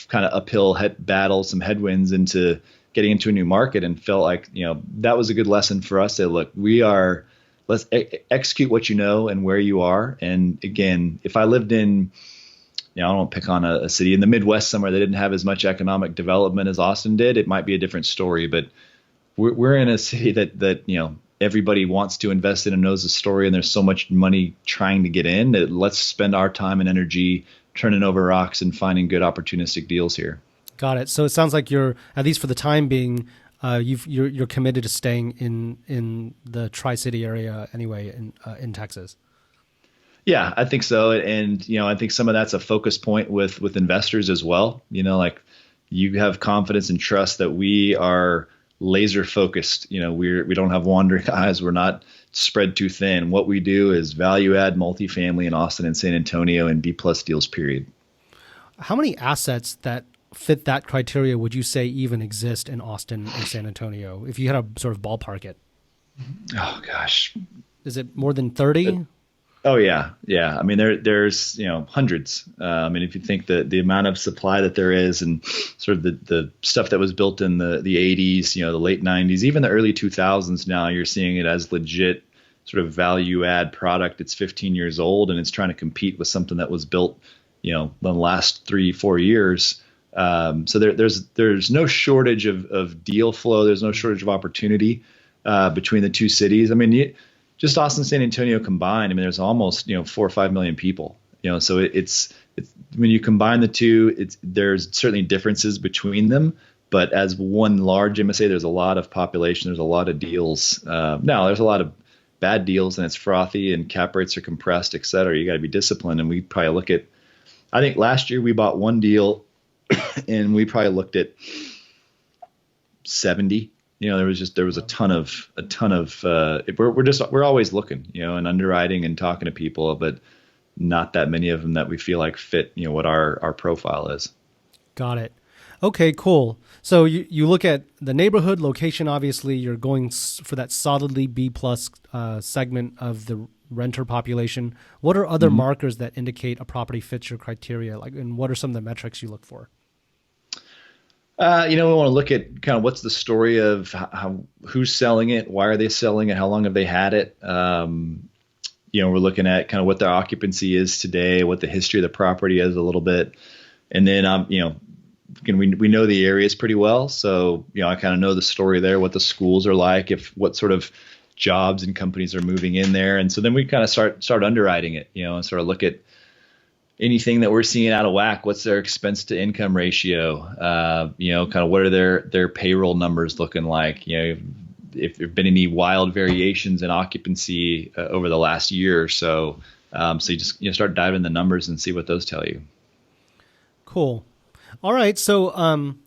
kind of uphill battles, some headwinds into getting into a new market, and felt like, that was a good lesson for us. That look, let's execute what you know and where you are. And again, if I lived in, I don't want to pick on a city in the Midwest somewhere that didn't have as much economic development as Austin did, it might be a different story. But we're in a city that everybody wants to invest in and knows the story, and there's so much money trying to get in that let's spend our time and energy turning over rocks and finding good opportunistic deals here. Got it. So it sounds like you're, at least for the time being, you're committed to staying in the Tri-City area anyway, in Texas. Yeah, I think so. And, I think some of that's a focus point with investors as well. Like you have confidence and trust that we are laser focused. We don't have wandering eyes. We're not spread too thin. What we do is value add multifamily in Austin and San Antonio and B plus deals, period. How many assets that fit that criteria would you say even exist in Austin and San Antonio, if you had to sort of ballpark it? Oh, gosh. Is it more than 30? Oh yeah. Yeah. I mean, there's, hundreds. I mean, if you think the amount of supply that there is, and sort of the stuff that was built in the 80s, the late 90s, even the early 2000s, now you're seeing it as legit sort of value add product. It's 15 years old and it's trying to compete with something that was built, in the last 3-4 years. So there's no shortage of deal flow. There's no shortage of opportunity, between the two cities. I mean, just Austin, San Antonio combined, I mean, there's almost, 4 or 5 million people, so it's when you combine the two, there's certainly differences between them, but as one large MSA, there's a lot of population. There's a lot of deals. Now there's a lot of bad deals and it's frothy and cap rates are compressed, et cetera. You got to be disciplined. And we probably I think last year we bought one deal and we probably looked at 70 There was a ton of we're always looking, and underwriting and talking to people, but not that many of them that we feel like fit, what our profile is. Got it. Okay, cool. So you look at the neighborhood location. Obviously, you're going for that solidly B plus segment of the renter population. What are other markers that indicate a property fits your criteria? Like, and what are some of the metrics you look for? We want to look at kind of what's the story of who's selling it, why are they selling it, how long have they had it. We're looking at kind of what their occupancy is today, what the history of the property is a little bit, and then we know the areas pretty well, so I kind of know the story there, what the schools are like, what sort of jobs and companies are moving in there, and so then we kind of start underwriting it, and sort of look at anything that we're seeing out of whack. What's their expense to income ratio? Kind of what are their payroll numbers looking like? If there've been any wild variations in occupancy over the last year or so. So you just start diving the numbers and see what those tell you. Cool. All right. So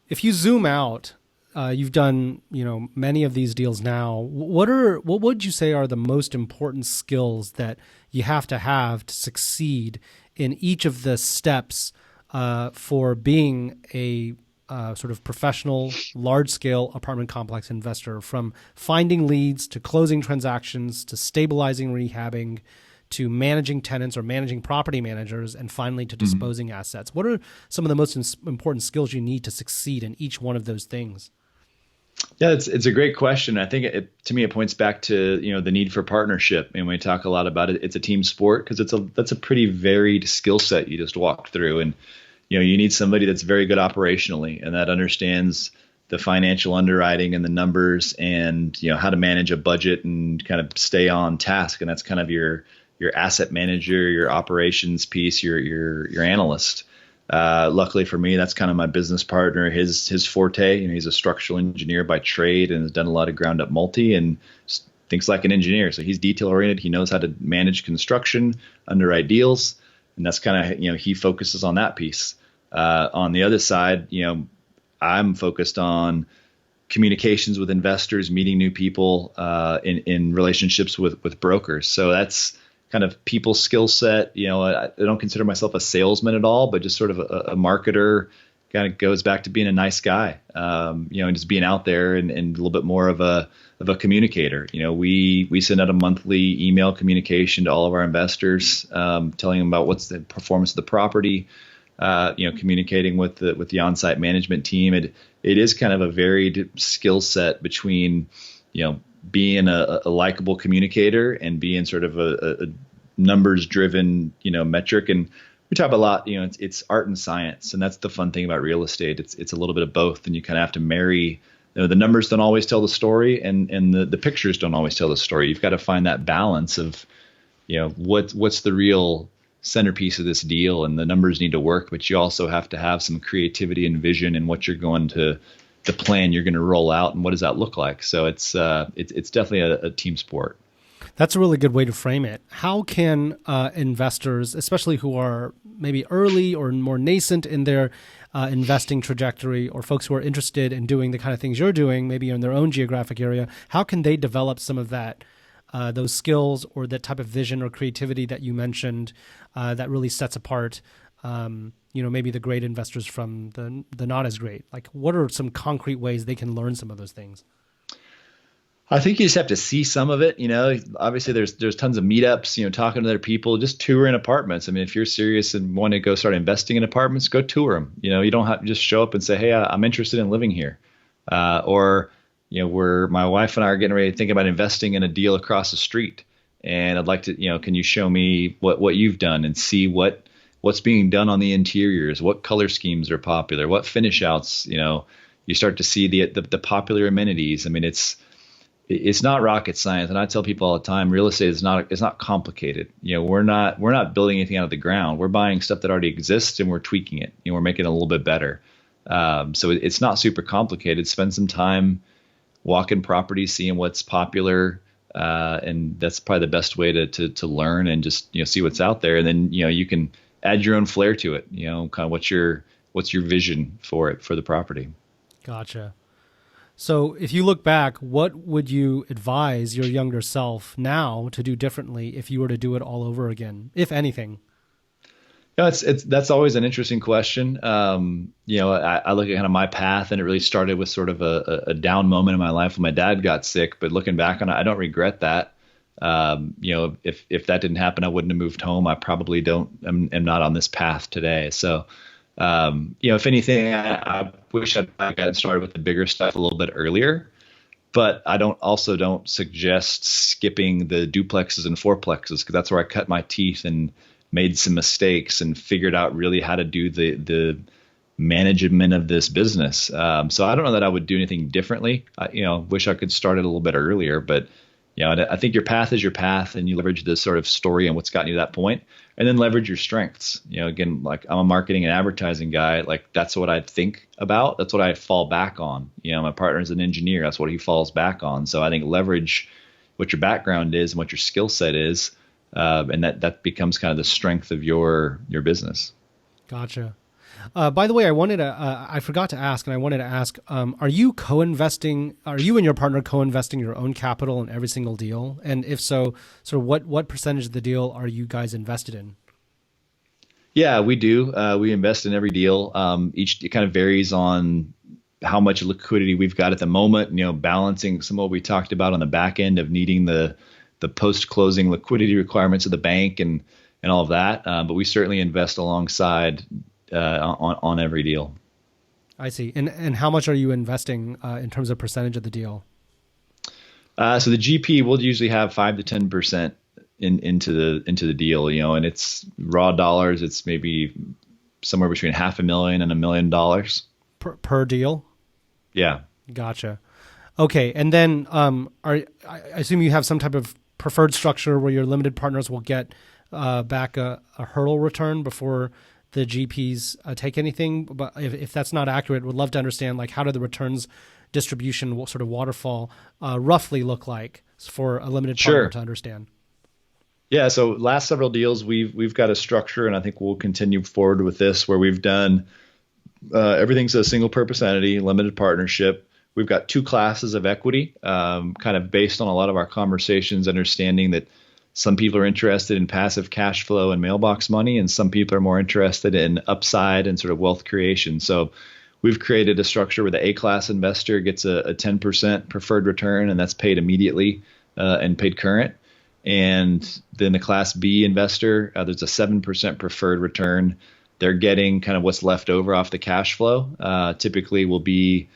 if you zoom out, you've done many of these deals now. What would you say are the most important skills that you have to succeed in each of the steps for being a sort of professional, large-scale apartment complex investor, from finding leads to closing transactions to stabilizing, rehabbing, to managing tenants or managing property managers, and finally to disposing assets? What are some of the most important skills you need to succeed in each one of those things? Yeah, it's a great question. I think to me, it points back to, the need for partnership. And we talk a lot about it. It's a team sport because that's a pretty varied skill set you just walked through. And, you need somebody that's very good operationally and that understands the financial underwriting and the numbers and, how to manage a budget and kind of stay on task. And that's kind of your asset manager, your operations piece, your analyst. Luckily for me, that's kind of my business partner. His forte, he's a structural engineer by trade and has done a lot of ground up multi and thinks like an engineer. So he's detail oriented. He knows how to manage construction, underwrite deals. And that's kind of, he focuses on that piece. On the other side, I'm focused on communications with investors, meeting new people, in relationships with brokers. So that's kind of people skill set. I don't consider myself a salesman at all, but just sort of a marketer. Kind of goes back to being a nice guy, and just being out there and a little bit more of a communicator. We send out a monthly email communication to all of our investors, telling them about what's the performance of the property, communicating with the on-site management team. It is kind of a varied skill set between, being a likable communicator and being sort of a numbers driven, metric. And we talk a lot, it's art and science. And that's the fun thing about real estate. It's a little bit of both. And you kind of have to marry, the numbers don't always tell the story and the pictures don't always tell the story. You've got to find that balance of, what's the real centerpiece of this deal, and the numbers need to work, but you also have to have some creativity and vision in what you're going to, the plan you're going to roll out, and what does that look like. So it's definitely a team sport. That's a really good way to frame it. How can investors, especially who are maybe early or more nascent in their investing trajectory, or folks who are interested in doing the kind of things you're doing, maybe in their own geographic area, how can they develop some of that, those skills or that type of vision or creativity that you mentioned that really sets apart, maybe the great investors from the not as great? Like, what are some concrete ways they can learn some of those things? I think you just have to see some of it. Obviously there's tons of meetups, talking to other people, just touring apartments. I mean, if you're serious and want to go start investing in apartments, go tour them. You don't have to just show up and say, hey, I'm interested in living here. Where my wife and I are getting ready to think about investing in a deal across the street. And I'd like to, can you show me what you've done and see what's being done on the interiors, what color schemes are popular, what finish outs, you start to see the popular amenities. I mean, it's not rocket science. And I tell people all the time, real estate is not complicated. We're not building anything out of the ground. We're buying stuff that already exists and we're tweaking it. We're making it a little bit better. So it's not super complicated. Spend some time walking properties, seeing what's popular. And that's probably the best way to learn and just, see what's out there. And then, you can add your own flair to it, kind of what's your vision for it, for the property. Gotcha. So if you look back, what would you advise your younger self now to do differently if you were to do it all over again, if anything? Yeah, it's that's always an interesting question. I look at kind of my path, and it really started with sort of a down moment in my life when my dad got sick. But looking back on it, I don't regret that. If that didn't happen, I wouldn't have moved home. I probably am not on this path today. So, if anything, I wish I'd gotten started with the bigger stuff a little bit earlier. But I don't suggest skipping the duplexes and fourplexes, because that's where I cut my teeth and made some mistakes and figured out really how to do the management of this business. So I don't know that I would do anything differently. Wish I could start it a little bit earlier, but I think your path is your path, and you leverage this sort of story and what's gotten you to that point, and then leverage your strengths. Again, like I'm a marketing and advertising guy. Like that's what I think about. That's what I fall back on. My partner is an engineer. That's what he falls back on. So I think leverage what your background is and what your skill set is. And that becomes kind of the strength of your business. Gotcha. By the way, I forgot to ask, and I wanted to ask, are you co-investing? Are you and your partner co-investing your own capital in every single deal? And if so, what percentage of the deal are you guys invested in? Yeah, we do. We invest in every deal. It kind of varies on how much liquidity we've got at the moment. Balancing some of what we talked about on the back end of needing the post-closing liquidity requirements of the bank and all of that. But we certainly invest alongside on every deal. I see. And how much are you investing in terms of percentage of the deal? So the GP will usually have 5 to 10% into the deal, and it's raw dollars. It's maybe somewhere between $500,000 and $1 million per deal. Yeah. Gotcha. Okay. And then I assume you have some type of preferred structure where your limited partners will get back a hurdle return before the GPs take anything. But if that's not accurate, would love to understand, like, how do the returns distribution sort of waterfall roughly look like for a limited partner to understand? Yeah. So last several deals, we've got a structure, and I think we'll continue forward with this, where we've done everything's a single purpose entity, limited partnership. We've got 2 classes of equity, kind of based on a lot of our conversations, understanding that some people are interested in passive cash flow and mailbox money, and some people are more interested in upside and sort of wealth creation. So we've created a structure where the A-class investor gets a 10% preferred return, and that's paid immediately and paid current. And then the Class B investor, there's a 7% preferred return. They're getting kind of what's left over off the cash flow. Typically will be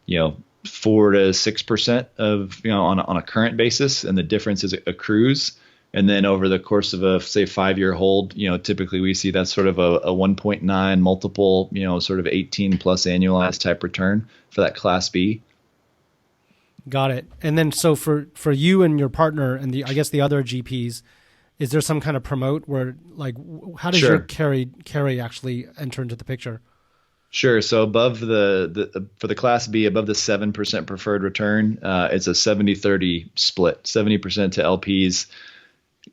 4 to 6% of, on a current basis, and the difference is accrues. And then over the course of a, say, 5-year hold, typically we see that sort of a 1.9 multiple, sort of 18 plus annualized type return for that Class B. Got it. And then so for you and your partner and I guess the other GPs, is there some kind of promote where, like, how does your carry actually enter into the picture? Sure. So above for the Class B, above the 7% preferred return, it's a 70-30 split, 70% to LPs.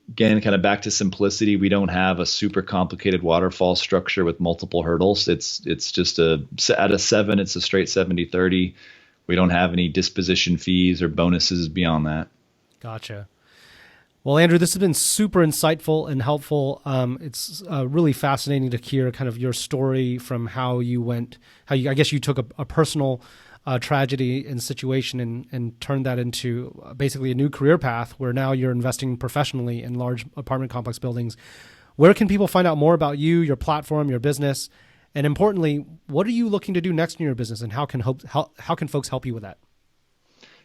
Again, kind of back to simplicity. We don't have a super complicated waterfall structure with multiple hurdles. It's just out of 7, it's a straight 70-30. We don't have any disposition fees or bonuses beyond that. Gotcha. Well, Andrew, this has been super insightful and helpful. It's really fascinating to hear kind of your story from I guess you took a personal tragedy and situation and turned that into basically a new career path where now you're investing professionally in large apartment complex buildings. Where can people find out more about you, your platform, your business? And importantly, what are you looking to do next in your business, and how can folks help you with that?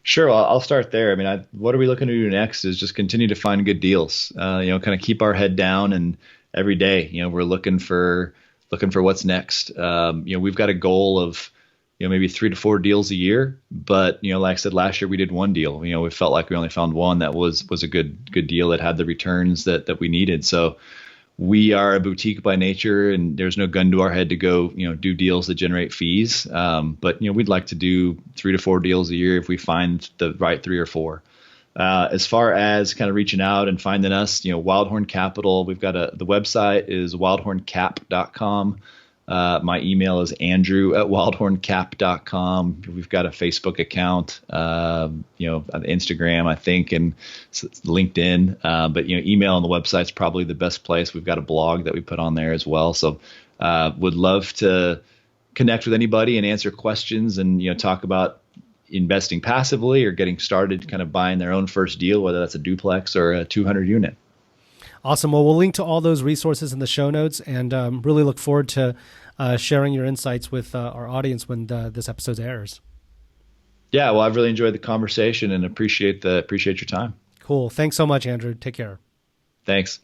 Sure. I'll start there. I mean, what are we looking to do next is just continue to find good deals, kind of keep our head down, and every day, we're looking for what's next. We've got a goal of, maybe 3 to 4 deals a year, but, like I said, last year we did 1 deal. We felt like we only found one that was a good deal that had the returns that we needed. So we are a boutique by nature, and there's no gun to our head to go, do deals that generate fees. But we'd like to do 3 to 4 deals a year if we find the right 3 or 4. As far as kind of reaching out and finding us, Wildhorn Capital, we've got the website is wildhorncap.com. My email is andrew@wildhorncap.com. We've got a Facebook account, on Instagram, I think, and LinkedIn. But email on the website's probably the best place. We've got a blog that we put on there as well. So would love to connect with anybody and answer questions and talk about investing passively or getting started, kind of buying their own first deal, whether that's a duplex or a 200 unit. Awesome. Well, we'll link to all those resources in the show notes, and really look forward to sharing your insights with our audience when this episode airs. Yeah, well, I've really enjoyed the conversation and appreciate your time. Cool. Thanks so much, Andrew. Take care. Thanks.